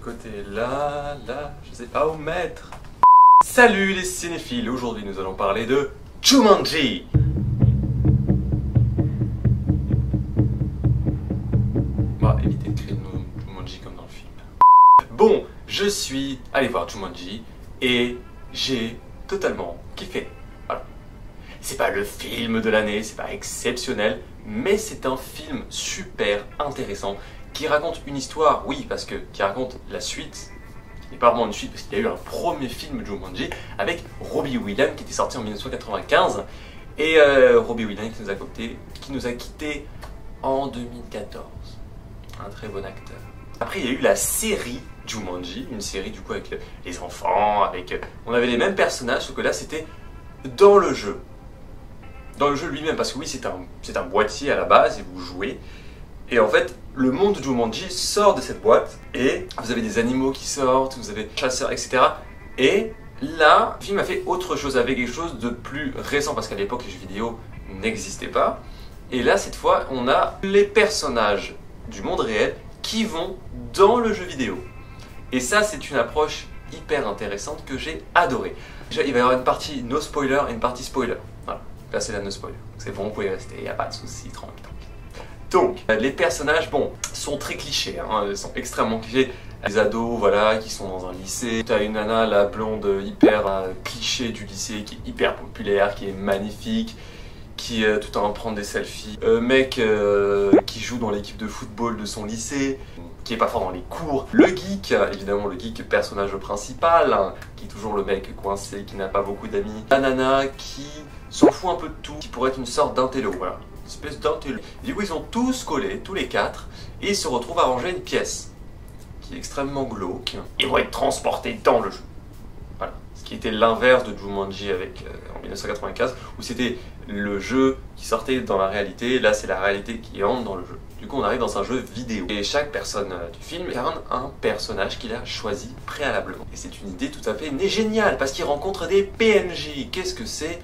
côté, là, je sais pas où mettre. Salut les cinéphiles, aujourd'hui nous allons parler de Jumanji. On va éviter de créer Jumanji comme dans le film. Bon, je suis allé voir Jumanji et j'ai totalement kiffé. Voilà. C'est pas le film de l'année, c'est pas exceptionnel, mais c'est un film super intéressant qui raconte une histoire, oui, parce que qui raconte la suite, qui n'est pas vraiment une suite, parce qu'il y a eu un premier film Jumanji avec Robbie Williams qui était sorti en 1995 et Robbie Williams qui nous a quittés en 2014. Un très bon acteur. Après, il y a eu la série Jumanji, une série du coup avec les enfants, on avait les mêmes personnages, sauf que là c'était dans le jeu. Dans le jeu lui-même, parce que oui, c'est un boîtier à la base et vous jouez. Et en fait, le monde de Jumanji sort de cette boîte et vous avez des animaux qui sortent, vous avez des chasseurs, etc. Et là, le film a fait autre chose, avec quelque chose de plus récent, parce qu'à l'époque, les jeux vidéo n'existaient pas. Et là, cette fois, on a les personnages du monde réel qui vont dans le jeu vidéo. Et ça, c'est une approche hyper intéressante que j'ai adorée. Déjà, il va y avoir une partie no spoiler et une partie spoiler. Voilà, là c'est la no spoiler. C'est bon, vous pouvez rester, il n'y a pas de souci, tranquille. Donc, les personnages, bon, sont très clichés, hein, ils sont extrêmement clichés. Les ados, voilà, qui sont dans un lycée. T'as une nana, la blonde, hyper cliché du lycée, qui est hyper populaire, qui est magnifique, qui tout en prend des selfies. Mec qui joue dans l'équipe de football de son lycée, qui est pas fort dans les cours. Le geek, évidemment le geek personnage principal, hein, qui est toujours le mec coincé, qui n'a pas beaucoup d'amis. La nana qui s'en fout un peu de tout, qui pourrait être une sorte d'intello, voilà. Une espèce d'intello. Du coup ils sont tous collés, tous les quatre, et ils se retrouvent à ranger une pièce qui est extrêmement glauque. Ils vont être transportés dans le jeu. Voilà. Ce qui était l'inverse de Jumanji en 1995, où c'était le jeu qui sortait dans la réalité, là c'est la réalité qui entre dans le jeu. Du coup on arrive dans un jeu vidéo. Et chaque personne du film incarne un personnage qu'il a choisi préalablement. Et c'est une idée tout à fait géniale, parce qu'il rencontre des PNJ. Qu'est-ce que c'est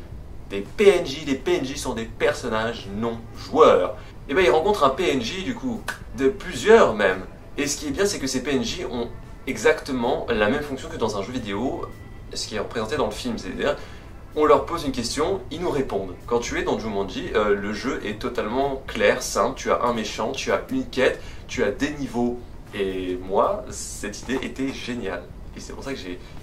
des PNJ? Les PNJ sont des personnages non joueurs. Et bien il rencontre un PNJ du coup, de plusieurs même. Et ce qui est bien, c'est que ces PNJ ont exactement la même fonction que dans un jeu vidéo, ce qui est représenté dans le film. C'est-à-dire, on leur pose une question, ils nous répondent. Quand tu es dans Jumanji, le jeu est totalement clair, simple. Tu as un méchant, tu as une quête, tu as des niveaux. Et moi, cette idée était géniale. Et c'est pour ça que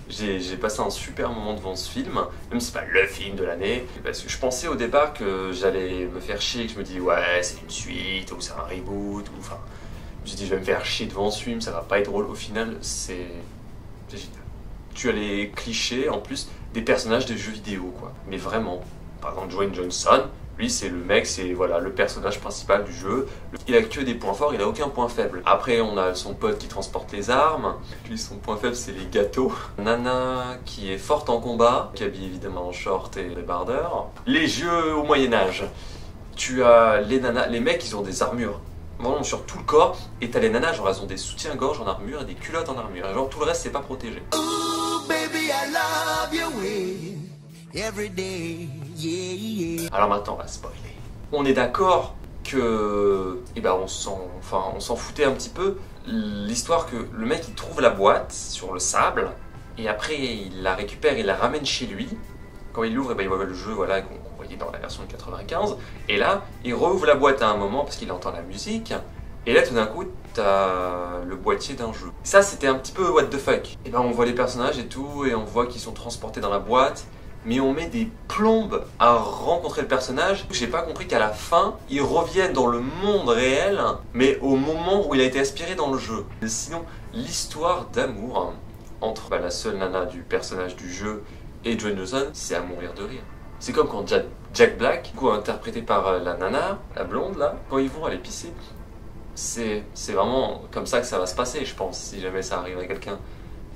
j'ai passé un super moment devant ce film, même si c'est pas le film de l'année, parce que je pensais au départ que j'allais me faire chier, que je me dis ouais c'est une suite, ou c'est un reboot, ou enfin... Je me dis je vais me faire chier devant ce film, ça va pas être drôle. Au final, c'est génial. Tu as les clichés en plus des personnages des jeux vidéo, quoi. Mais vraiment, par exemple Dwayne Johnson, lui c'est le mec, c'est voilà, le personnage principal du jeu. Il a que des points forts, il a aucun point faible. Après on a son pote qui transporte les armes. Lui son point faible c'est les gâteaux. Nana qui est forte en combat, qui habille évidemment en short et débardeur. Les jeux au Moyen-Âge. Tu as les nanas, les mecs ils ont des armures vraiment sur tout le corps, et t'as les nanas genre elles ont des soutiens-gorge en armure et des culottes en armure, et genre tout le reste c'est pas protégé. Ooh, baby, I love you every day. Yeah, yeah. Alors maintenant on va spoiler. On est d'accord que on s'en foutait un petit peu. L'histoire que le mec il trouve la boîte sur le sable et après il la récupère, il la ramène chez lui. Quand il l'ouvre, il voit le jeu voilà, qu'on voyait dans la version de 95. Et là, il rouvre la boîte à un moment parce qu'il entend la musique. Et là, tout d'un coup, t'as le boîtier d'un jeu. Ça, c'était un petit peu what the fuck. Et on voit les personnages et tout, et on voit qu'ils sont transportés dans la boîte. Mais on met des plombes à rencontrer le personnage. J'ai pas compris qu'à la fin, ils reviennent dans le monde réel, mais au moment où il a été aspiré dans le jeu. Sinon, l'histoire d'amour entre la seule nana du personnage du jeu et Dwayne Johnson, c'est à mourir de rire. C'est comme quand Jack Black, interprété par la nana, la blonde là, quand ils vont aller pisser, c'est vraiment comme ça que ça va se passer, je pense, si jamais ça arrive à quelqu'un.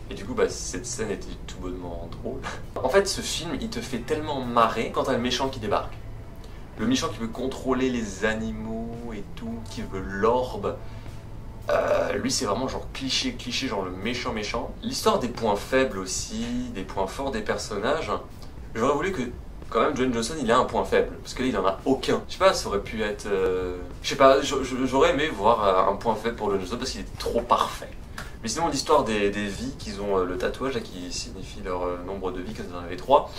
Et du coup, cette scène était tout bonnement drôle. En fait, ce film, il te fait tellement marrer quand t'as le méchant qui débarque. Le méchant qui veut contrôler les animaux et tout, qui veut l'orbe. Lui c'est vraiment genre cliché, genre le méchant. L'histoire des points faibles aussi, des points forts des personnages. J'aurais voulu que quand même Dwayne Johnson il a un point faible, parce que là il en a aucun. Je sais pas, ça aurait pu être... Je sais pas, j'aurais aimé voir un point faible pour Dwayne Johnson parce qu'il était trop parfait. Mais sinon, l'histoire des vies qu'ils ont le tatouage là, qui signifie leur nombre de vies, quand ils en avaient 3.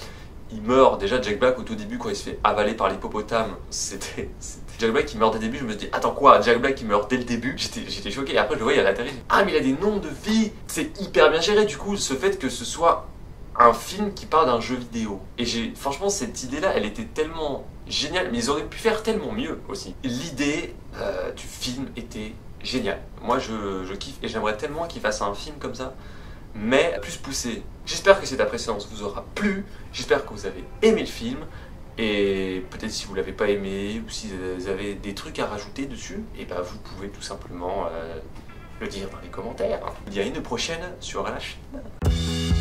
Il meurt déjà, Jack Black au tout début quand il se fait avaler par l'hippopotame, c'était Jack Black qui meurt dès le début. Je me dis attends quoi, Jack Black qui meurt dès le début, j'étais choqué. Et après je le voyais à l'atterrir, ah mais il a des nombres de vies, c'est hyper bien géré. Du coup ce fait que ce soit un film qui parle d'un jeu vidéo, et franchement cette idée là elle était tellement géniale, mais ils auraient pu faire tellement mieux aussi. L'idée du film était géniale, moi je kiffe et j'aimerais tellement qu'ils fassent un film comme ça, mais plus poussé. J'espère que cette appréciation vous aura plu, j'espère que vous avez aimé le film, et peut-être si vous l'avez pas aimé, ou si vous avez des trucs à rajouter dessus, et ben vous pouvez tout simplement le dire dans les commentaires. Je vous dis à une prochaine sur la chaîne.